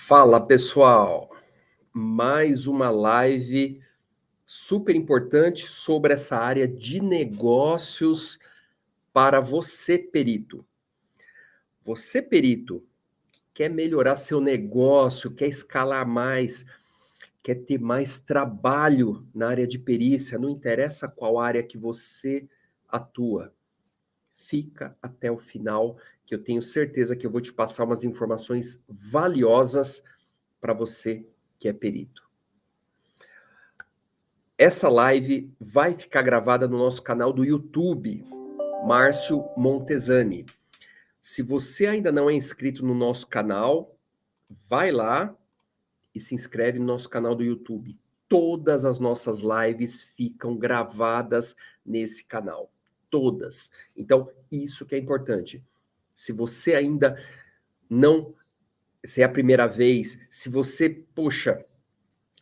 Fala pessoal, mais uma live super importante sobre essa área de negócios para você, perito. Você, perito, quer melhorar seu negócio, quer escalar mais, quer ter mais trabalho na área de perícia, não interessa qual área que você atua. Fica até o final, que eu tenho certeza que eu vou te passar umas informações valiosas para você que é perito. Essa live vai ficar gravada no nosso canal do YouTube, Márcio Montesani. Se você ainda não é inscrito no nosso canal, vai lá e se inscreve no nosso canal do YouTube. Todas as nossas lives ficam gravadas nesse canal. Todas. Então, isso que é importante. Se você ainda não... Se é a primeira vez, se você, poxa,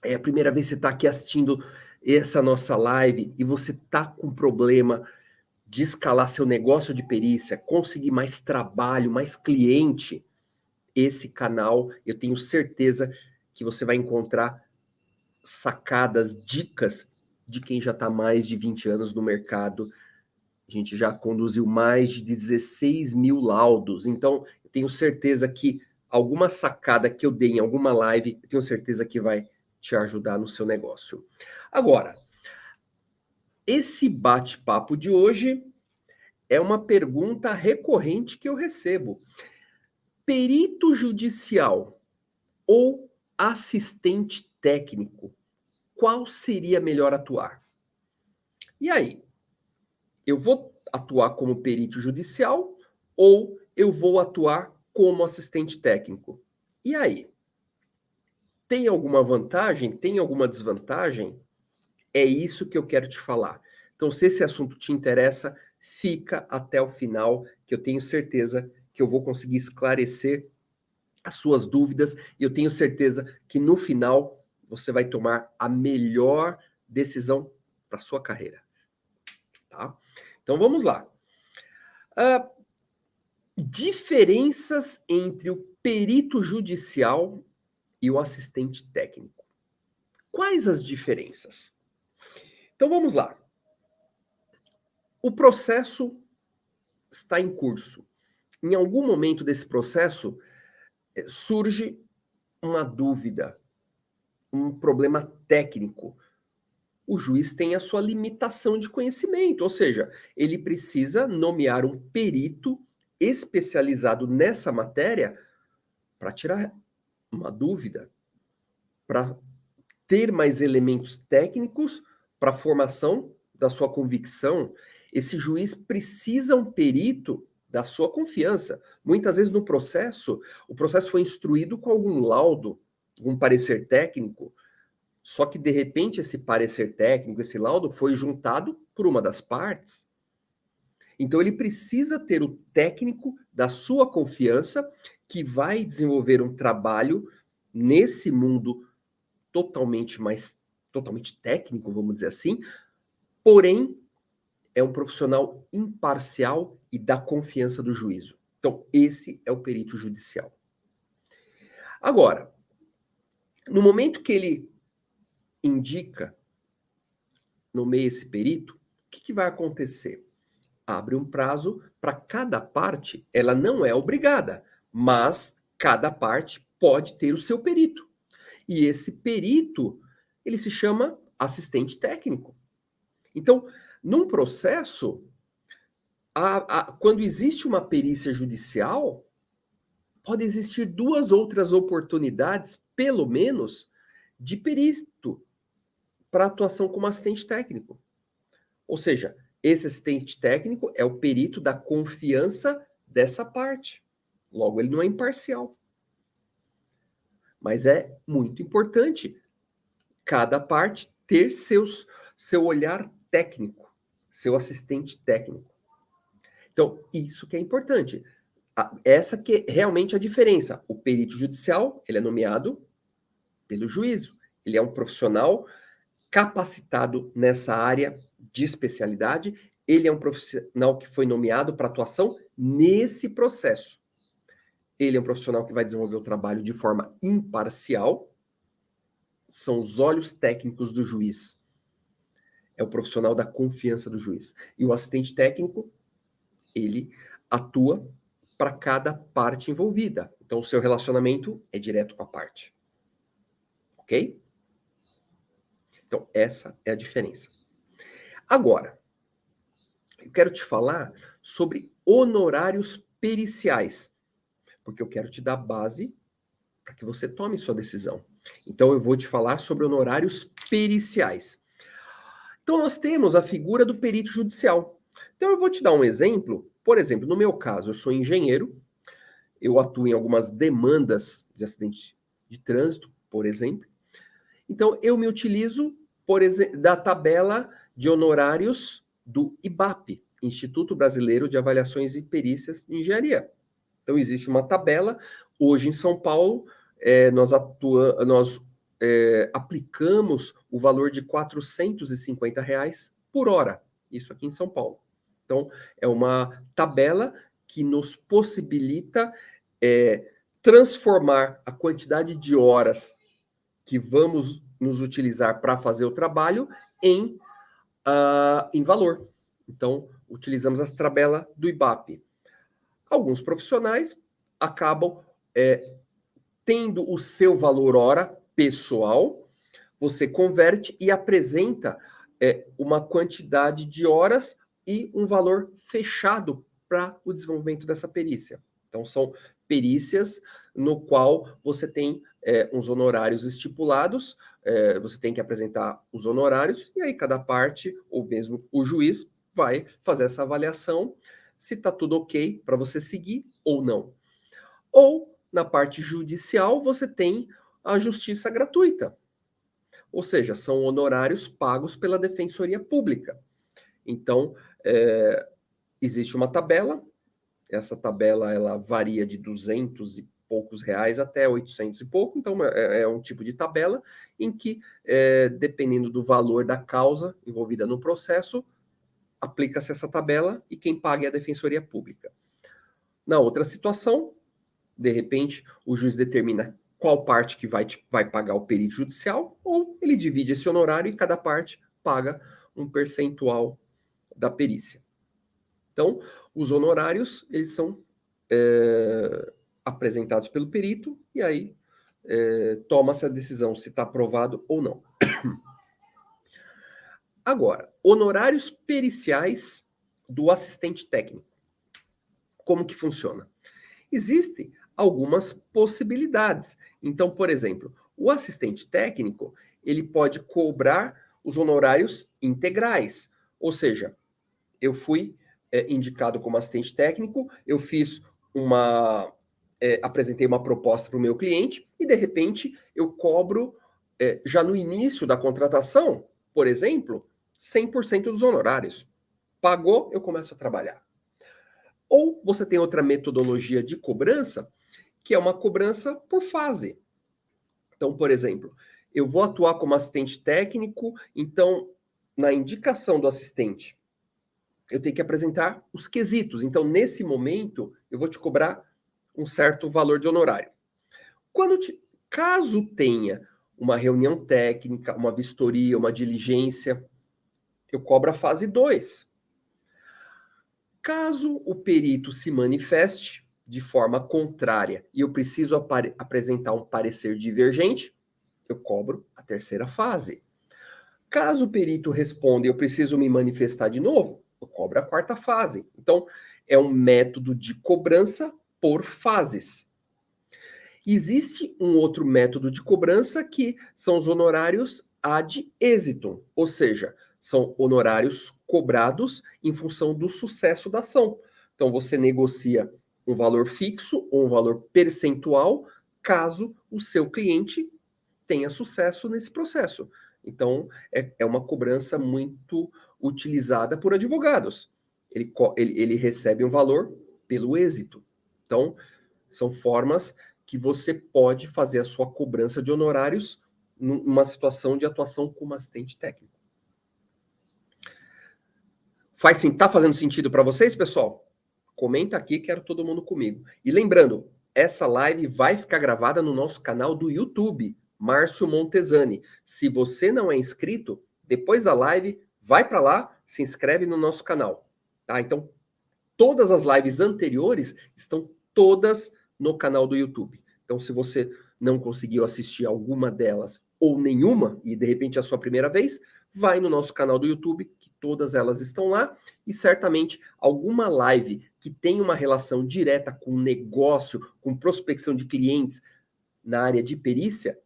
é a primeira vez que você está aqui assistindo essa nossa live e você está com problema de escalar seu negócio de perícia, conseguir mais trabalho, mais cliente, esse canal, eu tenho certeza que você vai encontrar sacadas, dicas de quem já está mais de 20 anos no mercado. A gente já conduziu mais de 16 mil laudos. Então, eu tenho certeza que alguma sacada que eu dei em alguma live, eu tenho certeza que vai te ajudar no seu negócio. Agora, esse bate-papo de hoje é uma pergunta recorrente que eu recebo. Perito judicial ou assistente técnico, qual seria melhor atuar? E aí? Eu vou atuar como perito judicial ou eu vou atuar como assistente técnico? E aí? Tem alguma vantagem? Tem alguma desvantagem? É isso que eu quero te falar. Então, se esse assunto te interessa, fica até o final, que eu tenho certeza que eu vou conseguir esclarecer as suas dúvidas e eu tenho certeza que no final você vai tomar a melhor decisão para sua carreira, tá? Então vamos lá. Diferenças entre o perito judicial e o assistente técnico. Quais as diferenças? Então vamos lá. O processo está em curso. Em algum momento desse processo, surge uma dúvida, um problema técnico. O juiz tem a sua limitação de conhecimento, ou seja, ele precisa nomear um perito especializado nessa matéria para tirar uma dúvida, para ter mais elementos técnicos para a formação da sua convicção. Esse juiz precisa um perito da sua confiança. Muitas vezes no processo, o processo foi instruído com algum laudo, algum parecer técnico, só que de repente esse parecer técnico, esse laudo foi juntado por uma das partes. Então ele precisa ter o técnico da sua confiança que vai desenvolver um trabalho nesse mundo totalmente técnico, vamos dizer assim, porém é um profissional imparcial e da confiança do juízo. Então, esse é o perito judicial. Agora, no momento que ele indica, nomeia esse perito, o que vai acontecer? Abre um prazo para cada parte, ela não é obrigada, mas cada parte pode ter o seu perito. E esse perito, ele se chama assistente técnico. Então, num processo, quando existe uma perícia judicial, pode existir duas outras oportunidades, pelo menos, de perito para atuação como assistente técnico. Ou seja, esse assistente técnico é o perito da confiança dessa parte. Logo, ele não é imparcial. Mas é muito importante cada parte ter seu olhar técnico, seu assistente técnico. Então, isso que é importante. Essa que é realmente a diferença. O perito judicial, ele é nomeado pelo juízo. Ele é um profissional capacitado nessa área de especialidade. Ele é um profissional que foi nomeado para atuação nesse processo. Ele é um profissional que vai desenvolver o trabalho de forma imparcial. São os olhos técnicos do juiz. É o profissional da confiança do juiz. E o assistente técnico, ele atua para cada parte envolvida. Então, o seu relacionamento é direto com a parte. Ok? Então, essa é a diferença. Agora, eu quero te falar sobre honorários periciais, porque eu quero te dar base para que você tome sua decisão. Então, eu vou te falar sobre honorários periciais. Então, nós temos a figura do perito judicial. Então, eu vou te dar um exemplo. Por exemplo, no meu caso, eu sou engenheiro, eu atuo em algumas demandas de acidente de trânsito, por exemplo. Então, eu me utilizo, por exemplo, da tabela de honorários do IBAP, Instituto Brasileiro de Avaliações e Perícias em Engenharia. Então, existe uma tabela. Hoje, em São Paulo, nós aplicamos o valor de R$ 450 por hora. Isso aqui em São Paulo. Então, é uma tabela que nos possibilita transformar a quantidade de horas que vamos nos utilizar para fazer o trabalho em valor. Então, utilizamos a tabela do IBAP. Alguns profissionais acabam tendo o seu valor hora pessoal, você converte e apresenta uma quantidade de horas e um valor fechado para o desenvolvimento dessa perícia. Então, são perícias no qual você tem uns honorários estipulados, você tem que apresentar os honorários, e aí cada parte, ou mesmo o juiz, vai fazer essa avaliação, se está tudo ok para você seguir ou não. Ou, na parte judicial, você tem a justiça gratuita. Ou seja, são honorários pagos pela Defensoria Pública. Então, existe uma tabela. Essa tabela ela varia de 200 e poucos reais até 800 e pouco. Então, é um tipo de tabela em que, dependendo do valor da causa envolvida no processo, aplica-se essa tabela e quem paga é a Defensoria Pública. Na outra situação, de repente, o juiz determina qual parte que vai pagar o perito judicial, ou ele divide esse honorário e cada parte paga um percentual da perícia. Então, os honorários, eles são apresentados pelo perito, e aí toma-se a decisão se está aprovado ou não. Agora, honorários periciais do assistente técnico. Como que funciona? Existem algumas possibilidades. Então, por exemplo, o assistente técnico, ele pode cobrar os honorários integrais. Ou seja, eu fui indicado como assistente técnico, eu fiz apresentei uma proposta para o meu cliente e, de repente, eu cobro, já no início da contratação, por exemplo, 100% dos honorários. Pagou, eu começo a trabalhar. Ou você tem outra metodologia de cobrança, que é uma cobrança por fase. Então, por exemplo, eu vou atuar como assistente técnico, então, na indicação do assistente, eu tenho que apresentar os quesitos. Então, nesse momento, eu vou te cobrar um certo valor de honorário. Caso tenha uma reunião técnica, uma vistoria, uma diligência, eu cobro a fase 2. Caso o perito se manifeste de forma contrária e eu preciso apresentar um parecer divergente, eu cobro a terceira fase. Caso o perito responda e eu preciso me manifestar de novo, eu cobro a quarta fase. Então, é um método de cobrança por fases. Existe um outro método de cobrança que são os honorários ad exitum, ou seja, são honorários cobrados em função do sucesso da ação. Então, você negocia um valor fixo ou um valor percentual caso o seu cliente tenha sucesso nesse processo. Então, é uma cobrança muito utilizada por advogados. Ele recebe um valor pelo êxito. Então, são formas que você pode fazer a sua cobrança de honorários numa situação de atuação como assistente técnico. Tá fazendo sentido para vocês, pessoal? Comenta aqui, quero todo mundo comigo. E lembrando, essa live vai ficar gravada no nosso canal do YouTube, Márcio Montesani. Se você não é inscrito, depois da live, vai para lá, se inscreve no nosso canal, tá? Então, todas as lives anteriores estão todas no canal do YouTube. Então, se você não conseguiu assistir alguma delas ou nenhuma, e de repente é a sua primeira vez, vai no nosso canal do YouTube, que todas elas estão lá, e certamente alguma live que tem uma relação direta com negócio, com prospecção de clientes na área de perícia,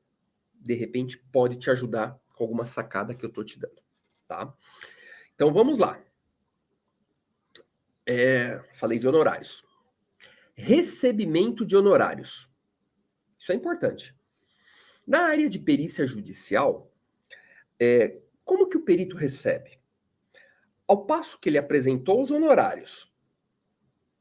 de repente pode te ajudar com alguma sacada que eu estou te dando, tá? Então vamos lá. Falei de honorários. Recebimento de honorários. Isso é importante. Na área de perícia judicial, como que o perito recebe? Ao passo que ele apresentou os honorários,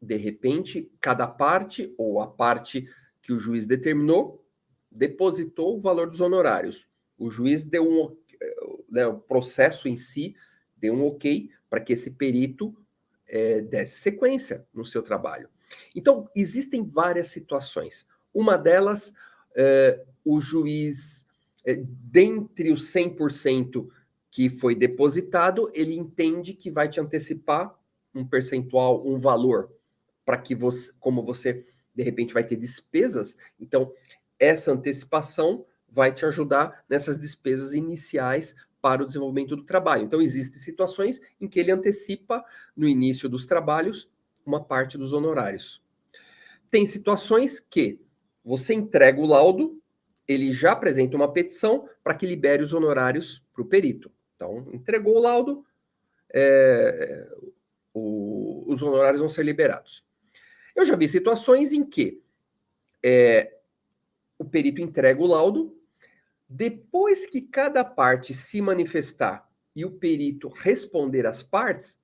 de repente, cada parte, ou a parte que o juiz determinou, depositou o valor dos honorários. O juiz deu o processo em si deu um ok para que esse perito desse sequência no seu trabalho. Então, existem várias situações. Uma delas, o juiz, dentre os 100% que foi depositado, ele entende que vai te antecipar um percentual, um valor, para que você, como você, de repente, vai ter despesas, então, essa antecipação vai te ajudar nessas despesas iniciais para o desenvolvimento do trabalho. Então, existem situações em que ele antecipa, no início dos trabalhos, uma parte dos honorários. Tem situações que você entrega o laudo, ele já apresenta uma petição para que libere os honorários para o perito. Então, entregou o laudo, os honorários vão ser liberados. Eu já vi situações em que o perito entrega o laudo, depois que cada parte se manifestar e o perito responder às partes,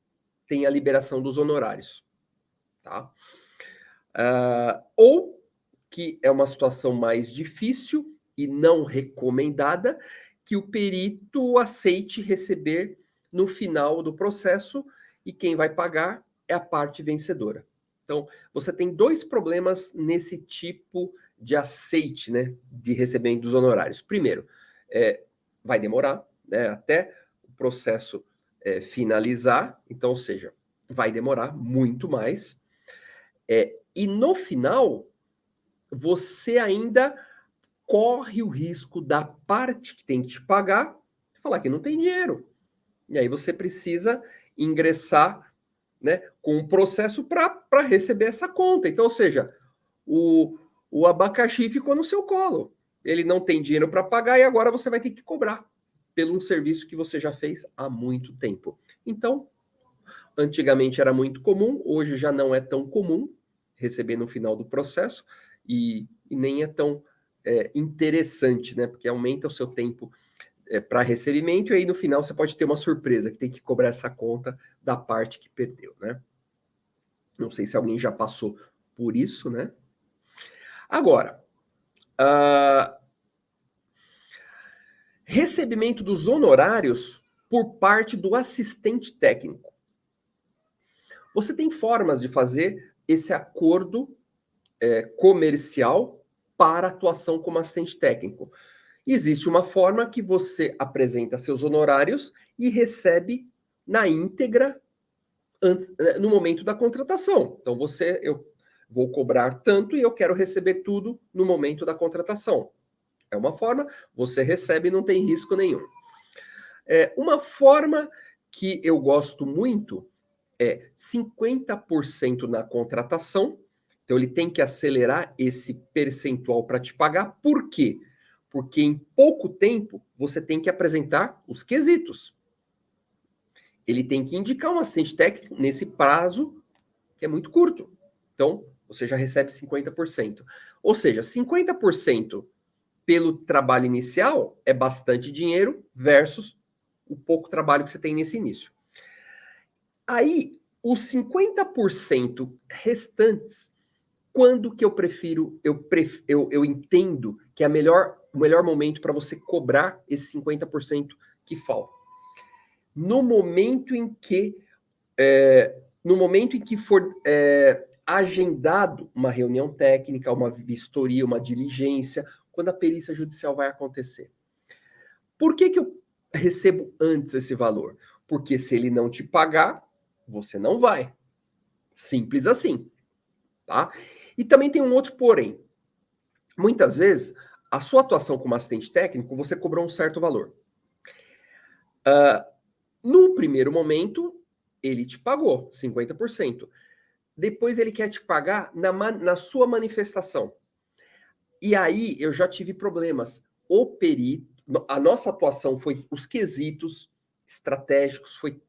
tem a liberação dos honorários. Tá? Ou que é uma situação mais difícil e não recomendada, que o perito aceite receber no final do processo e quem vai pagar é a parte vencedora. Então, você tem dois problemas nesse tipo de aceite, né, de recebimento dos honorários. Primeiro, vai demorar, né, até o processo finalizar, então, ou seja, vai demorar muito mais. E no final, você ainda corre o risco da parte que tem que te pagar falar que não tem dinheiro. E aí você precisa ingressar, né, com um processo para receber essa conta. Então, ou seja, o abacaxi ficou no seu colo. Ele não tem dinheiro para pagar e agora você vai ter que cobrar pelo um serviço que você já fez há muito tempo. Então, antigamente era muito comum, hoje já não é tão comum receber no final do processo e nem é tão interessante, né? Porque aumenta o seu tempo para recebimento e aí no final você pode ter uma surpresa, que tem que cobrar essa conta da parte que perdeu, né? Não sei se alguém já passou por isso, né? Agora, recebimento dos honorários por parte do assistente técnico. Você tem formas de fazer esse acordo comercial para atuação como assistente técnico. Existe uma forma que você apresenta seus honorários e recebe na íntegra no momento da contratação. Então, eu vou cobrar tanto e eu quero receber tudo no momento da contratação. É uma forma, você recebe e não tem risco nenhum. Uma forma que eu gosto muito é 50% na contratação. Então, ele tem que acelerar esse percentual para te pagar. Por quê? Porque em pouco tempo você tem que apresentar os quesitos. Ele tem que indicar um assistente técnico nesse prazo que é muito curto. Então, você já recebe 50%. Ou seja, 50% pelo trabalho inicial é bastante dinheiro versus o pouco trabalho que você tem nesse início. Aí, os 50% restantes, quando que eu entendo que é o melhor momento para você cobrar esse 50% que falta? No momento em que for agendado uma reunião técnica, uma vistoria, uma diligência, quando a perícia judicial vai acontecer. Por que eu recebo antes esse valor? Porque se ele não te pagar, você não vai. Simples assim, tá? E também tem um outro porém. Muitas vezes, a sua atuação como assistente técnico, você cobrou um certo valor. No primeiro momento, ele te pagou 50%. Depois ele quer te pagar na sua manifestação. E aí eu já tive problemas. O perito, a nossa atuação foi, os quesitos estratégicos, foi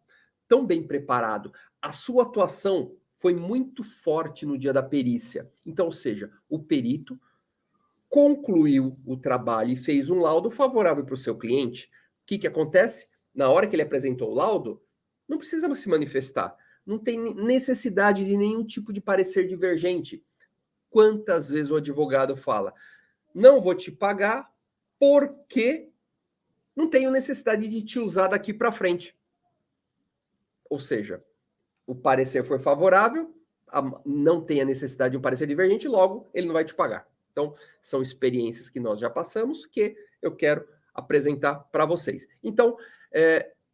tão bem preparado. A sua atuação foi muito forte no dia da perícia. Então, ou seja, o perito concluiu o trabalho e fez um laudo favorável para o seu cliente. O que acontece? Na hora que ele apresentou o laudo, não precisa se manifestar. Não tem necessidade de nenhum tipo de parecer divergente. Quantas vezes o advogado fala, não vou te pagar porque não tenho necessidade de te usar daqui para frente. Ou seja, o parecer foi favorável, não tem a necessidade de um parecer divergente, logo ele não vai te pagar. Então, são experiências que nós já passamos que eu quero apresentar para vocês. Então,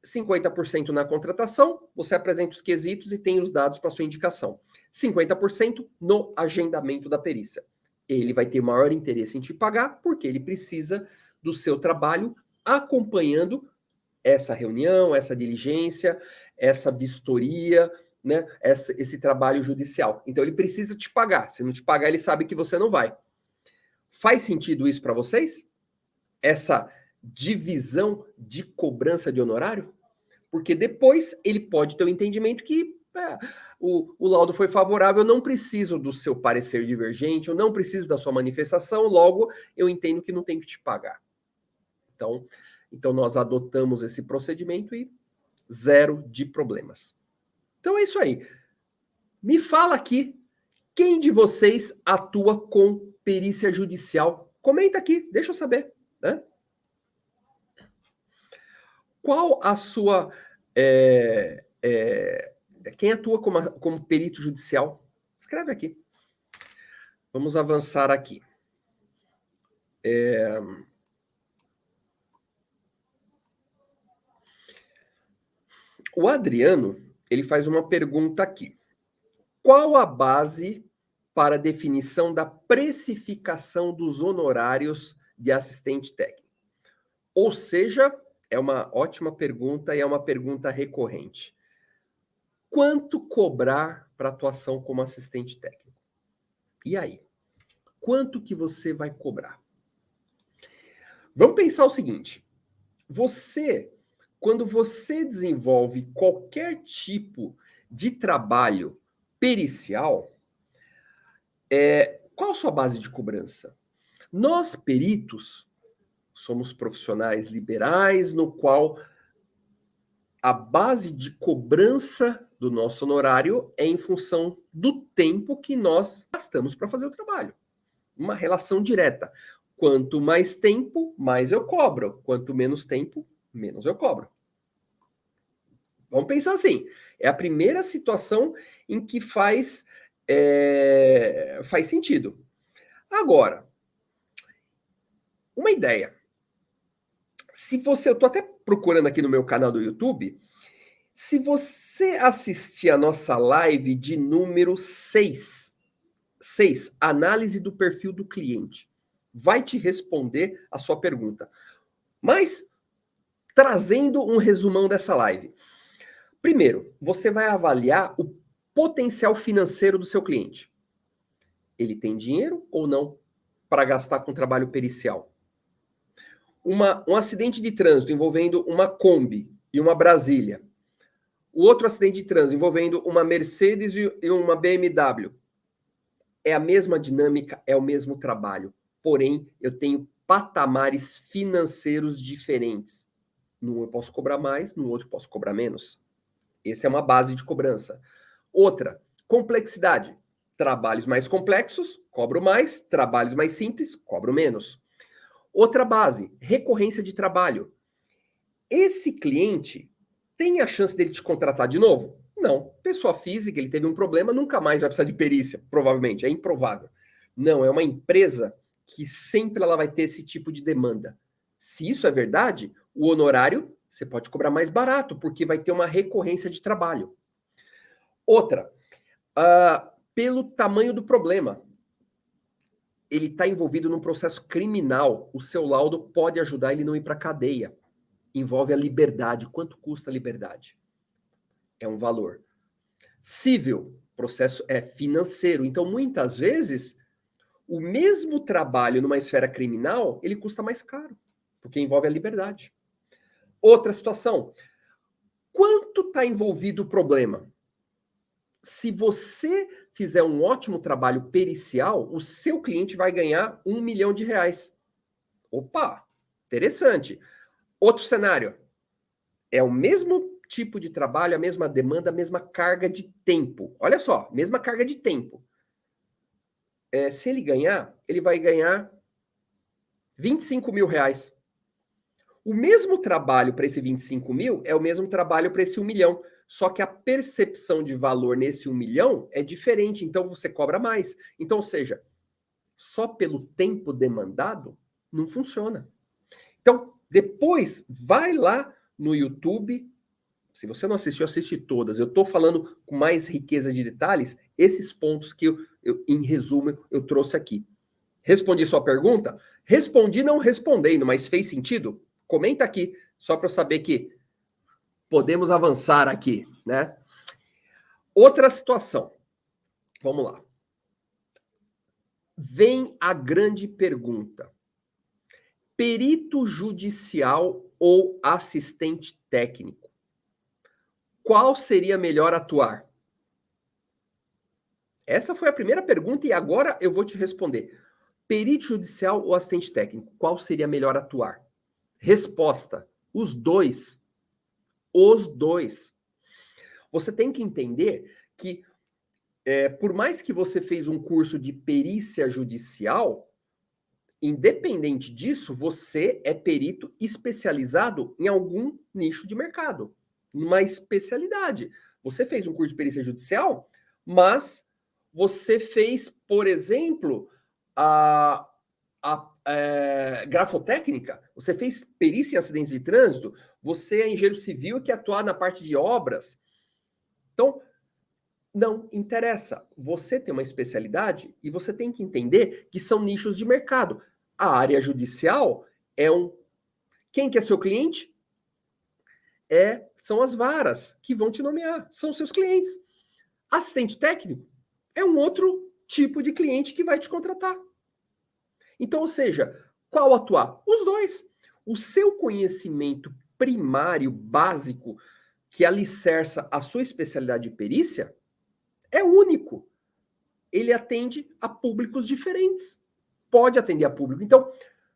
50% na contratação, você apresenta os quesitos e tem os dados para sua indicação. 50% no agendamento da perícia. Ele vai ter maior interesse em te pagar porque ele precisa do seu trabalho acompanhando essa reunião, essa diligência, essa vistoria, né, esse trabalho judicial. Então ele precisa te pagar. Se não te pagar, ele sabe que você não vai. Faz sentido isso para vocês? Essa divisão de cobrança de honorário? Porque depois ele pode ter o entendimento que o laudo foi favorável, eu não preciso do seu parecer divergente, eu não preciso da sua manifestação, logo eu entendo que não tenho que te pagar. Então nós adotamos esse procedimento e zero de problemas. Então é isso aí. Me fala aqui, quem de vocês atua com perícia judicial? Comenta aqui, deixa eu saber, né? Qual a sua... quem atua como perito judicial? Escreve aqui. Vamos avançar aqui. O Adriano, ele faz uma pergunta aqui. Qual a base para a definição da precificação dos honorários de assistente técnico? Ou seja, é uma ótima pergunta e é uma pergunta recorrente. Quanto cobrar para atuação como assistente técnico? E aí? Quanto que você vai cobrar? Vamos pensar o seguinte. Quando você desenvolve qualquer tipo de trabalho pericial, qual a sua base de cobrança? Nós, peritos, somos profissionais liberais, no qual a base de cobrança do nosso honorário é em função do tempo que nós gastamos para fazer o trabalho. Uma relação direta. Quanto mais tempo, mais eu cobro. Quanto menos tempo, menos eu cobro. Vamos pensar assim. É a primeira situação em que faz sentido. Agora, uma ideia. Eu estou até procurando aqui no meu canal do YouTube. Se você assistir a nossa live de número 6, análise do perfil do cliente, vai te responder a sua pergunta. Mas, trazendo um resumão dessa live. Primeiro, você vai avaliar o potencial financeiro do seu cliente. Ele tem dinheiro ou não para gastar com trabalho pericial? Um acidente de trânsito envolvendo uma Kombi e uma Brasília. O outro acidente de trânsito envolvendo uma Mercedes e uma BMW. É a mesma dinâmica, é o mesmo trabalho. Porém, eu tenho patamares financeiros diferentes. Num eu posso cobrar mais, no outro eu posso cobrar menos. Essa é uma base de cobrança. Outra, complexidade. Trabalhos mais complexos, cobro mais. Trabalhos mais simples, cobro menos. Outra base, recorrência de trabalho. Esse cliente tem a chance dele te contratar de novo? Não. Pessoa física, ele teve um problema, nunca mais vai precisar de perícia, provavelmente. É improvável. Não, é uma empresa que sempre ela vai ter esse tipo de demanda. Se isso é verdade, o honorário você pode cobrar mais barato, porque vai ter uma recorrência de trabalho. Outra, pelo tamanho do problema. Ele está envolvido num processo criminal, o seu laudo pode ajudar ele não ir para a cadeia. Envolve a liberdade. Quanto custa a liberdade? É um valor. Civil, processo é financeiro. Então, muitas vezes, o mesmo trabalho numa esfera criminal, ele custa mais caro, porque envolve a liberdade. Outra situação. Quanto está envolvido o problema? Se você fizer um ótimo trabalho pericial, o seu cliente vai ganhar R$ 1 milhão. Opa, interessante. Outro cenário. É o mesmo tipo de trabalho, a mesma demanda, a mesma carga de tempo. Olha só, mesma carga de tempo. Se ele ganhar, ele vai ganhar R$ 25 mil. O mesmo trabalho para esse 25 mil é o mesmo trabalho para esse 1 milhão. Só que a percepção de valor nesse 1 milhão é diferente, então você cobra mais. Então, ou seja, só pelo tempo demandado não funciona. Então, depois, vai lá no YouTube. Se você não assistiu, assiste todas. Eu estou falando com mais riqueza de detalhes, esses pontos que em resumo, eu trouxe aqui. Respondi sua pergunta? Respondi não respondendo, mas fez sentido? Comenta aqui, só para eu saber que podemos avançar aqui, né? Outra situação. Vamos lá. Vem a grande pergunta. Perito judicial ou assistente técnico? Qual seria melhor atuar? Essa foi a primeira pergunta e agora eu vou te responder. Perito judicial ou assistente técnico? Qual seria melhor atuar? Resposta: os dois. Os dois. Você tem que entender que, por mais que você fez um curso de perícia judicial, independente disso, você é perito especializado em algum nicho de mercado, numa especialidade. Você fez um curso de perícia judicial, mas você fez, por exemplo, a grafotécnica, você fez perícia em acidentes de trânsito, você é engenheiro civil e quer atuar na parte de obras. Então, não interessa. Você tem uma especialidade e você tem que entender que são nichos de mercado. A área judicial é um... Quem que é seu cliente? São as varas que vão te nomear, são seus clientes. Assistente técnico é um outro tipo de cliente que vai te contratar. Então, ou seja, qual atuar? Os dois. O seu conhecimento primário, básico, que alicerça a sua especialidade de perícia, é único. Ele atende a públicos diferentes. Pode atender a público. Então,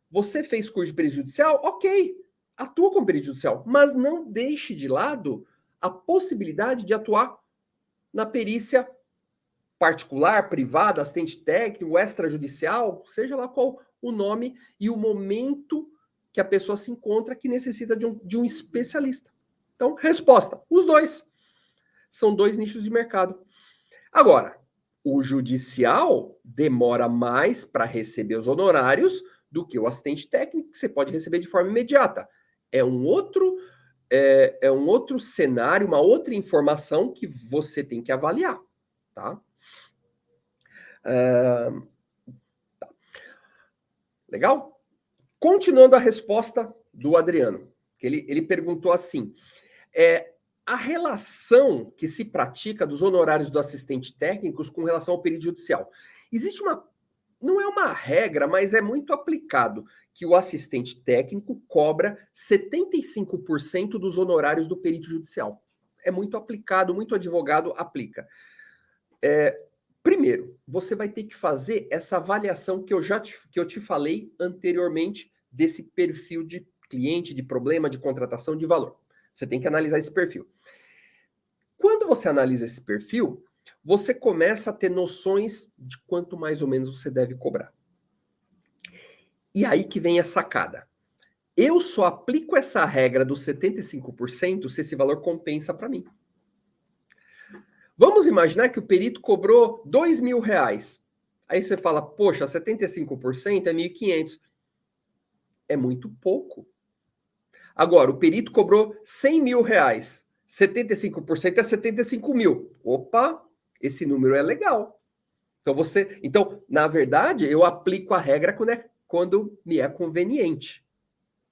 você fez curso de perícia judicial? Ok, atua como perito judicial, mas não deixe de lado a possibilidade de atuar na perícia particular, privada, assistente técnico, extrajudicial, seja lá qual o nome e o momento que a pessoa se encontra que necessita de um especialista. Então, resposta: os dois. São dois nichos de mercado. Agora, o judicial demora mais para receber os honorários do que o assistente técnico, que você pode receber de forma imediata. É um outro cenário, uma outra informação que você tem que avaliar, tá? Tá. Legal? Continuando a resposta do Adriano, que ele perguntou assim: a relação que se pratica dos honorários dos assistentes técnicos com relação ao perito judicial. Existe uma, não é uma regra, mas é muito aplicado, que o assistente técnico cobra 75% dos honorários do perito judicial. É muito aplicado, muito advogado aplica. Primeiro, você vai ter que fazer essa avaliação que eu te falei anteriormente desse perfil de cliente, de problema, de contratação, de valor. Você tem que analisar esse perfil. Quando você analisa esse perfil, você começa a ter noções de quanto mais ou menos você deve cobrar. E aí que vem a sacada. Eu só aplico essa regra dos 75% se esse valor compensa para mim. Vamos imaginar que o perito cobrou R$ 2.000. Aí você fala, poxa, 75% é 1.500. É muito pouco. Agora, o perito cobrou R$ 100.000. 75% é 75 mil. Opa, esse número é legal. Então, na verdade, eu aplico a regra quando me é conveniente,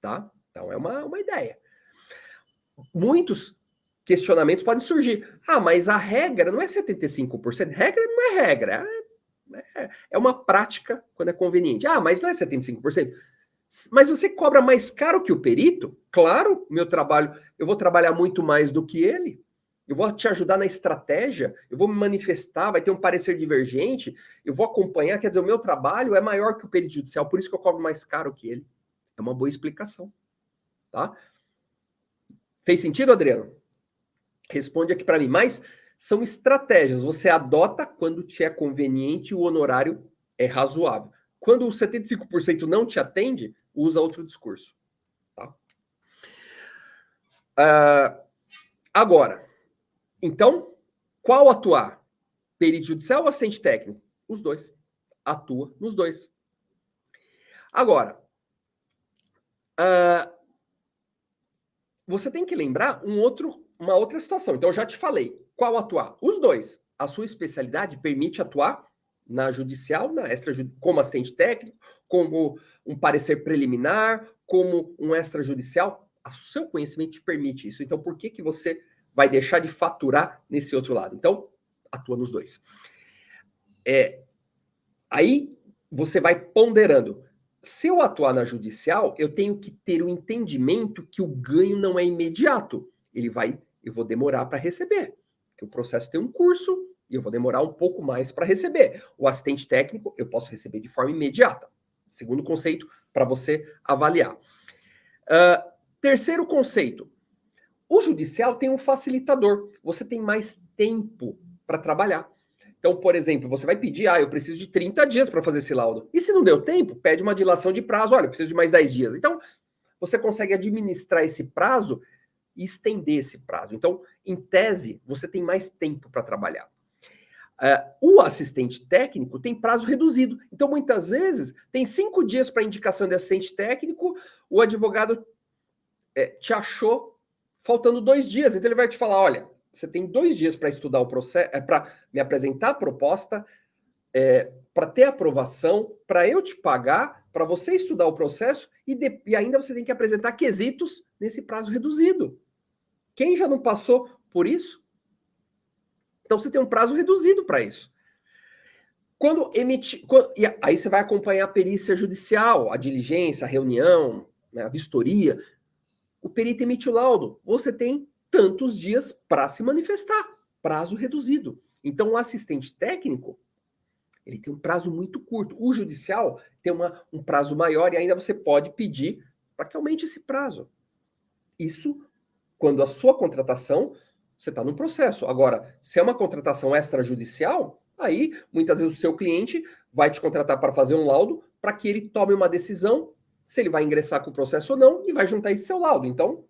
tá? Então é uma ideia. Muitos questionamentos podem surgir. Ah, mas a regra não é 75%. Regra não é regra. É uma prática quando é conveniente. Ah, mas não é 75%. Mas você cobra mais caro que o perito? Claro, meu trabalho, eu vou trabalhar muito mais do que ele. Eu vou te ajudar na estratégia, eu vou me manifestar, vai ter um parecer divergente, eu vou acompanhar, quer dizer, o meu trabalho é maior que o perito judicial, por isso que eu cobro mais caro que ele. É uma boa explicação, tá? Fez sentido, Adriano? Responde aqui para mim. Mas são estratégias, você adota quando te é conveniente e o honorário é razoável. Quando o 75% não te atende, usa outro discurso. Tá? Agora, então, qual atuar? Perito judicial ou assistente técnico? Os dois. Atua nos dois. Agora, você tem que lembrar uma outra situação. Então, eu já te falei. Qual atuar? Os dois. A sua especialidade permite atuar na judicial, como assistente técnico, como um parecer preliminar, como um extrajudicial. O seu conhecimento te permite isso. Então, por que você vai deixar de faturar nesse outro lado? Então, atua nos dois. Aí, você vai ponderando. Se eu atuar na judicial, eu tenho que ter o entendimento que o ganho não é imediato. Eu vou demorar para receber. Porque o processo tem um curso e eu vou demorar um pouco mais para receber. O assistente técnico, eu posso receber de forma imediata. Segundo conceito, para você avaliar. Terceiro conceito. O judicial tem um facilitador. Você tem mais tempo para trabalhar. Então, por exemplo, você vai pedir, eu preciso de 30 dias para fazer esse laudo. E se não deu tempo, pede uma dilação de prazo. Olha, eu preciso de mais 10 dias. Então, você consegue administrar esse prazo e estender esse prazo. Então, em tese, você tem mais tempo para trabalhar. O assistente técnico tem prazo reduzido. Então, muitas vezes, tem 5 dias para indicação de assistente técnico, o advogado te achou faltando 2 dias. Então, ele vai te falar, olha, você tem 2 dias para estudar o processo, para me apresentar a proposta, para ter aprovação, para eu te pagar, para você estudar o processo e ainda você tem que apresentar quesitos nesse prazo reduzido. Quem já não passou por isso? Então você tem um prazo reduzido para isso. E aí você vai acompanhar a perícia judicial, a diligência, a reunião, né, a vistoria. O perito emite o laudo. Você tem tantos dias para se manifestar. Prazo reduzido. Então, o assistente técnico, ele tem um prazo muito curto. O judicial tem um prazo maior e ainda você pode pedir para que aumente esse prazo. Isso quando a sua contratação, você está no processo. Agora, se é uma contratação extrajudicial, aí muitas vezes o seu cliente vai te contratar para fazer um laudo para que ele tome uma decisão se ele vai ingressar com o processo ou não e vai juntar esse seu laudo. Então,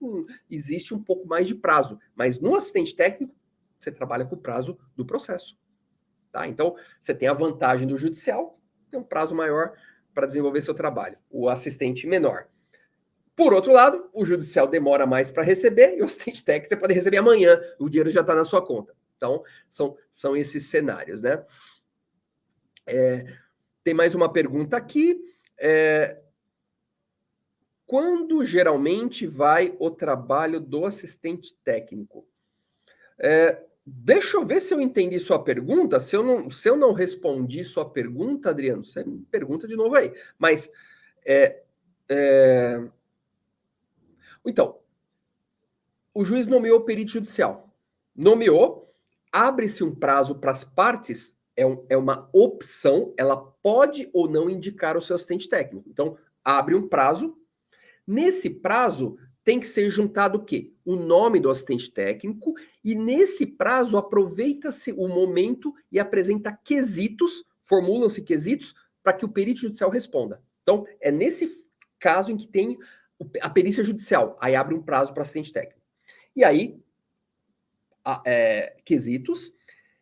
existe um pouco mais de prazo. Mas no assistente técnico, você trabalha com o prazo do processo. Tá? Então, você tem a vantagem do judicial, tem um prazo maior para desenvolver seu trabalho. O assistente menor. Por outro lado, o judicial demora mais para receber e o assistente técnico você pode receber amanhã, o dinheiro já está na sua conta. Então, são esses cenários, né? Tem mais uma pergunta aqui. Quando geralmente vai o trabalho do assistente técnico? Deixa eu ver se eu entendi sua pergunta. Se eu não respondi sua pergunta, Adriano, você me pergunta de novo aí. Mas, então, o juiz nomeou o perito judicial. Nomeou, abre-se um prazo para as partes, é uma opção, ela pode ou não indicar o seu assistente técnico. Então, abre um prazo. Nesse prazo, tem que ser juntado o quê? O nome do assistente técnico, e nesse prazo aproveita-se o momento e apresenta quesitos, formulam-se quesitos, para que o perito judicial responda. Então, é nesse caso em que tem a perícia judicial, aí abre um prazo para assistente técnico. E aí, quesitos,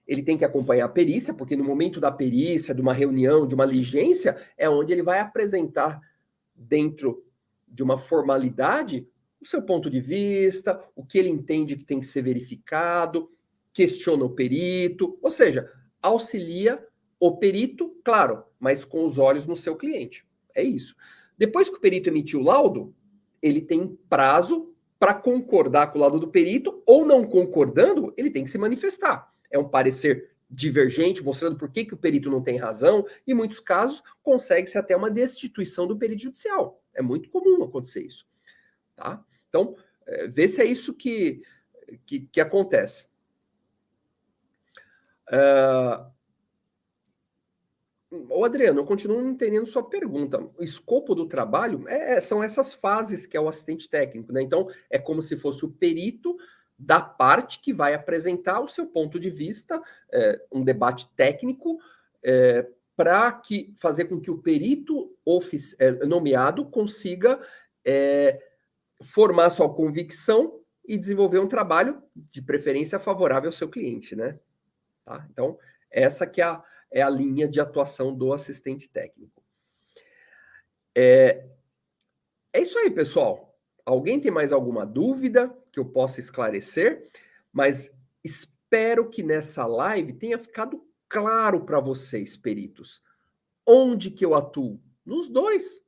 ele tem que acompanhar a perícia, porque no momento da perícia, de uma reunião, de uma diligência, é onde ele vai apresentar, dentro de uma formalidade, o seu ponto de vista, o que ele entende que tem que ser verificado, questiona o perito, ou seja, auxilia o perito, claro, mas com os olhos no seu cliente. É isso. Depois que o perito emitiu o laudo, ele tem prazo para concordar com o laudo do perito, ou não concordando, ele tem que se manifestar. É um parecer divergente, mostrando por que o perito não tem razão, e em muitos casos consegue-se até uma destituição do perito judicial. É muito comum acontecer isso. Tá? Então, vê se é isso que acontece. Ô Adriano, eu continuo não entendendo sua pergunta. O escopo do trabalho são essas fases que é o assistente técnico, né? Então, é como se fosse o perito da parte que vai apresentar o seu ponto de vista, um debate técnico, para fazer com que o perito nomeado consiga formar sua convicção e desenvolver um trabalho de preferência favorável ao seu cliente, né? Tá? Então, essa que é a linha de atuação do assistente técnico. É isso aí, pessoal. Alguém tem mais alguma dúvida que eu possa esclarecer? Mas espero que nessa live tenha ficado claro para vocês, peritos, onde que eu atuo? Nos dois.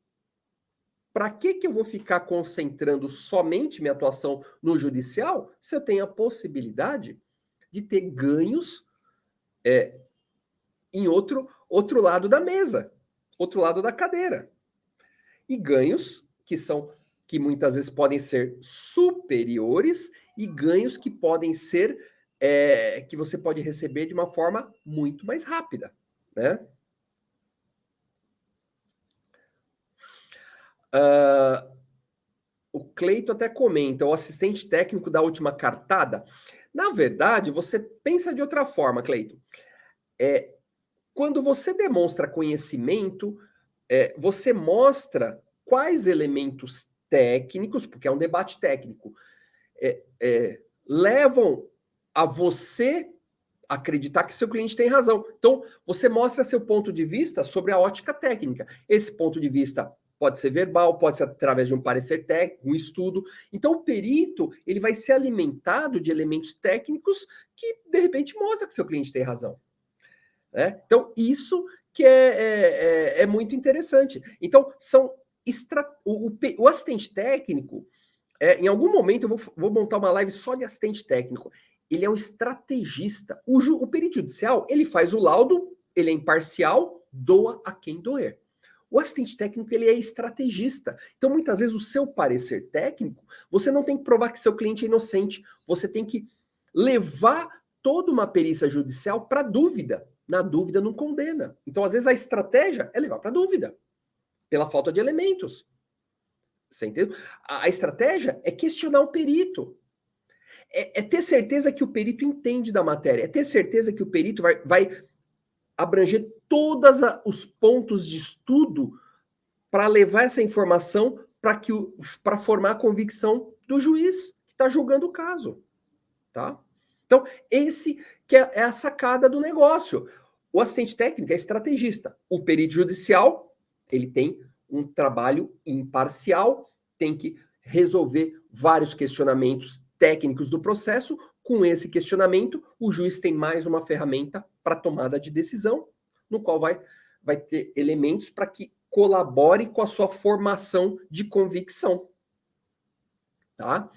Para que eu vou ficar concentrando somente minha atuação no judicial se eu tenho a possibilidade de ter ganhos em outro lado da mesa, outro lado da cadeira? E ganhos que muitas vezes podem ser superiores e ganhos que podem ser que você pode receber de uma forma muito mais rápida, né? O Cleito até comenta, o assistente técnico da última cartada. Na verdade, você pensa de outra forma, Cleito. Quando você demonstra conhecimento, você mostra quais elementos técnicos, porque é um debate técnico, levam a você acreditar que seu cliente tem razão. Então, você mostra seu ponto de vista sobre a ótica técnica. Esse ponto de vista pode ser verbal, pode ser através de um parecer técnico, um estudo. Então, o perito ele vai ser alimentado de elementos técnicos que, de repente, mostra que seu cliente tem razão. Né? Então, isso que é muito interessante. Então, o assistente técnico, em algum momento eu vou montar uma live só de assistente técnico. Ele é um estrategista. O perito judicial, ele faz o laudo, ele é imparcial, doa a quem doer. O assistente técnico, ele é estrategista. Então, muitas vezes, o seu parecer técnico, você não tem que provar que seu cliente é inocente. Você tem que levar toda uma perícia judicial para dúvida. Na dúvida, não condena. Então, às vezes, a estratégia é levar para dúvida, pela falta de elementos. Você entendeu? A estratégia é questionar o perito. É ter certeza que o perito entende da matéria. É ter certeza que o perito vai abranger todos os pontos de estudo para levar essa informação para formar a convicção do juiz que está julgando o caso. Tá? Então, esse que é a sacada do negócio. O assistente técnico é estrategista. O perito judicial, ele tem um trabalho imparcial, tem que resolver vários questionamentos técnicos do processo. Com esse questionamento, o juiz tem mais uma ferramenta para tomada de decisão, no qual vai ter elementos para que colabore com a sua formação de convicção. Tá?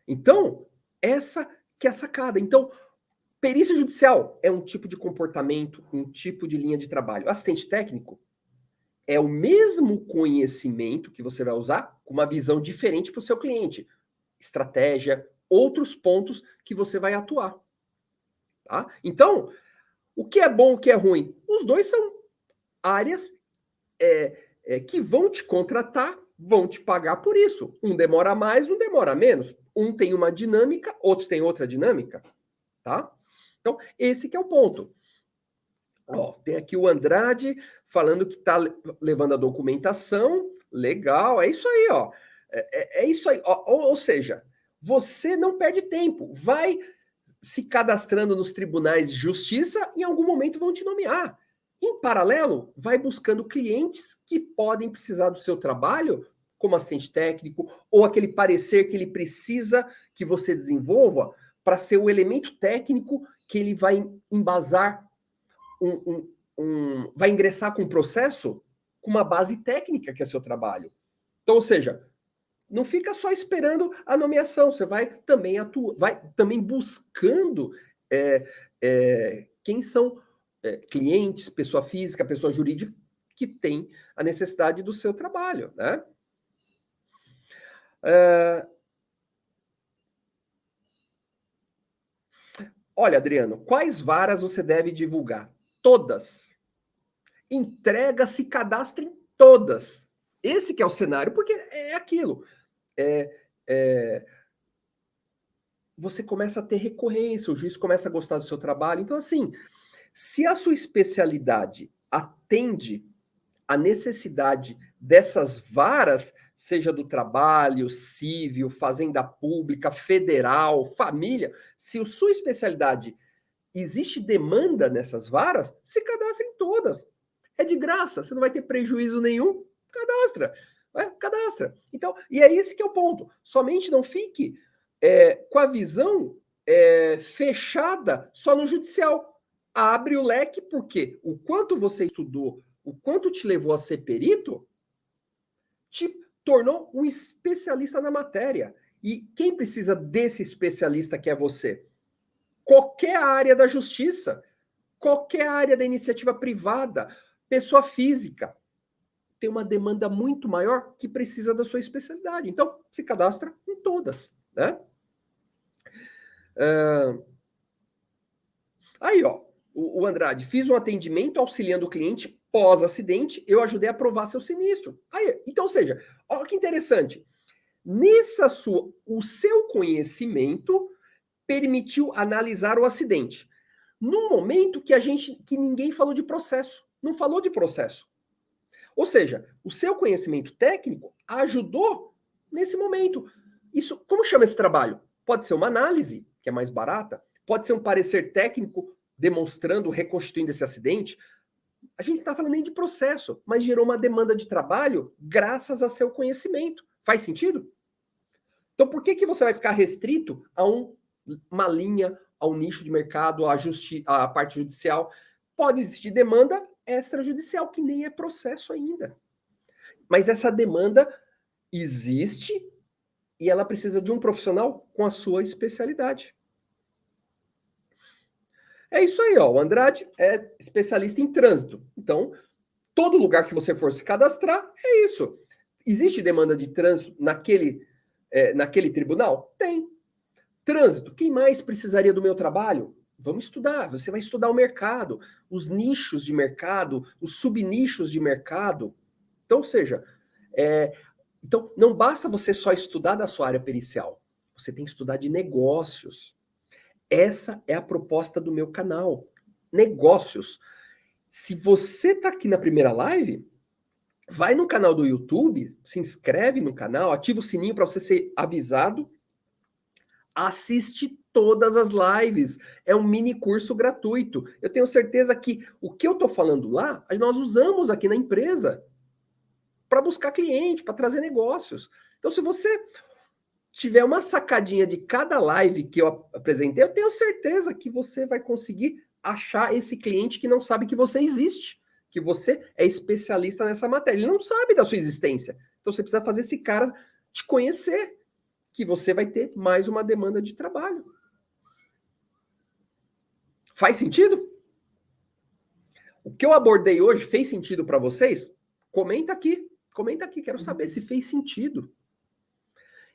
Então, essa que é a sacada. Então, perícia judicial é um tipo de comportamento, um tipo de linha de trabalho. Assistente técnico é o mesmo conhecimento que você vai usar com uma visão diferente para o seu cliente. Estratégia, outros pontos que você vai atuar. Tá? Então, o que é bom, o que é ruim? Os dois são áreas que vão te contratar, vão te pagar por isso. Um demora mais, um demora menos. Um tem uma dinâmica, outro tem outra dinâmica. Tá? Então, esse que é o ponto. Ó, tem aqui o Andrade falando que está levando a documentação. Legal, é isso aí, ó. É isso aí. Ó, ou seja, você não perde tempo. se cadastrando nos tribunais de justiça, em algum momento vão te nomear. Em paralelo, vai buscando clientes que podem precisar do seu trabalho, como assistente técnico, ou aquele parecer que ele precisa que você desenvolva para ser o elemento técnico que ele vai embasar, vai ingressar com um processo com uma base técnica que é seu trabalho. Então, ou seja, não fica só esperando a nomeação, você vai também vai também buscando quem são clientes, pessoa física, pessoa jurídica, que tem a necessidade do seu trabalho, né? Olha, Adriano, quais varas você deve divulgar? Todas. Entrega, se cadastra em todas. Esse que é o cenário, porque é aquilo. Você começa a ter recorrência, o juiz começa a gostar do seu trabalho. Então, assim, se a sua especialidade atende a necessidade dessas varas, seja do trabalho, civil, fazenda pública, federal, família, se a sua especialidade existe demanda nessas varas, se cadastra em todas. É de graça, você não vai ter prejuízo nenhum, cadastra. Cadastra. Então, e é esse que é o ponto. Somente não fique com a visão fechada só no judicial. Abre o leque, porque o quanto você estudou, o quanto te levou a ser perito, te tornou um especialista na matéria. E quem precisa desse especialista que é você? Qualquer área da justiça, qualquer área da iniciativa privada, pessoa física, tem uma demanda muito maior que precisa da sua especialidade. Então, se cadastra em todas, né? Aí, ó, o Andrade, fiz um atendimento auxiliando o cliente pós-acidente, eu ajudei a aprovar seu sinistro. Aí, então, ou seja, olha que interessante. O seu conhecimento permitiu analisar o acidente. Num momento que ninguém falou de processo, não falou de processo. Ou seja, o seu conhecimento técnico ajudou nesse momento. Isso, como chama esse trabalho? Pode ser uma análise, que é mais barata, pode ser um parecer técnico demonstrando, reconstituindo esse acidente. A gente não está falando nem de processo, mas gerou uma demanda de trabalho graças a seu conhecimento. Faz sentido? Então, por que você vai ficar restrito a uma linha, a um nicho de mercado, à parte judicial? Pode existir demanda extrajudicial, que nem é processo ainda. Mas essa demanda existe e ela precisa de um profissional com a sua especialidade. É isso aí, ó. O Andrade é especialista em trânsito. Então, todo lugar que você for se cadastrar, é isso. Existe demanda de trânsito naquele tribunal? Tem. Trânsito, quem mais precisaria do meu trabalho? Vamos estudar, você vai estudar o mercado, os nichos de mercado, os subnichos de mercado. Então, ou seja, então não basta você só estudar da sua área pericial, você tem que estudar de negócios. Essa é a proposta do meu canal, negócios. Se você está aqui na primeira live, vai no canal do YouTube, se inscreve no canal, ativa o sininho para você ser avisado. Assiste todas as lives. É um mini curso gratuito. Eu tenho certeza que o que eu estou falando lá, nós usamos aqui na empresa para buscar cliente, para trazer negócios. Então, se você tiver uma sacadinha de cada live que eu apresentei, eu tenho certeza que você vai conseguir achar esse cliente que não sabe que você existe, que você é especialista nessa matéria. Ele não sabe da sua existência. Então, você precisa fazer esse cara te conhecer, que você vai ter mais uma demanda de trabalho. Faz sentido? O que eu abordei hoje fez sentido para vocês? Comenta aqui, quero saber se fez sentido.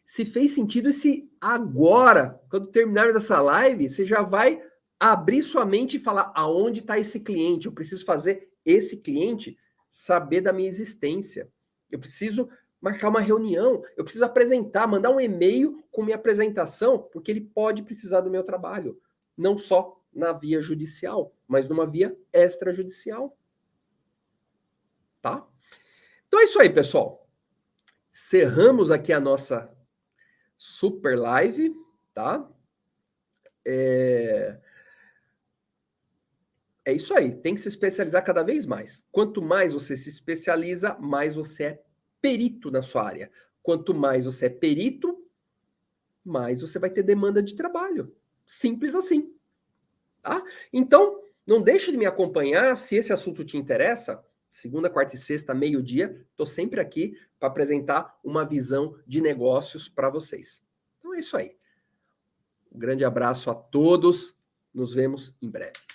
Se fez sentido e se agora, quando terminarmos essa live, você já vai abrir sua mente e falar aonde está esse cliente? Eu preciso fazer esse cliente saber da minha existência. Eu preciso marcar uma reunião, eu preciso apresentar, mandar um e-mail com minha apresentação, porque ele pode precisar do meu trabalho, não só na via judicial, mas numa via extrajudicial. Tá? Então é isso aí, pessoal. Cerramos aqui a nossa super live, tá? É isso aí, tem que se especializar cada vez mais. Quanto mais você se especializa, mais você é perito na sua área. Quanto mais você é perito, mais você vai ter demanda de trabalho. Simples assim, tá? Então, não deixe de me acompanhar se esse assunto te interessa. Segunda, quarta e sexta, meio-dia, estou sempre aqui para apresentar uma visão de negócios para vocês. Então é isso aí. Um grande abraço a todos, nos vemos em breve.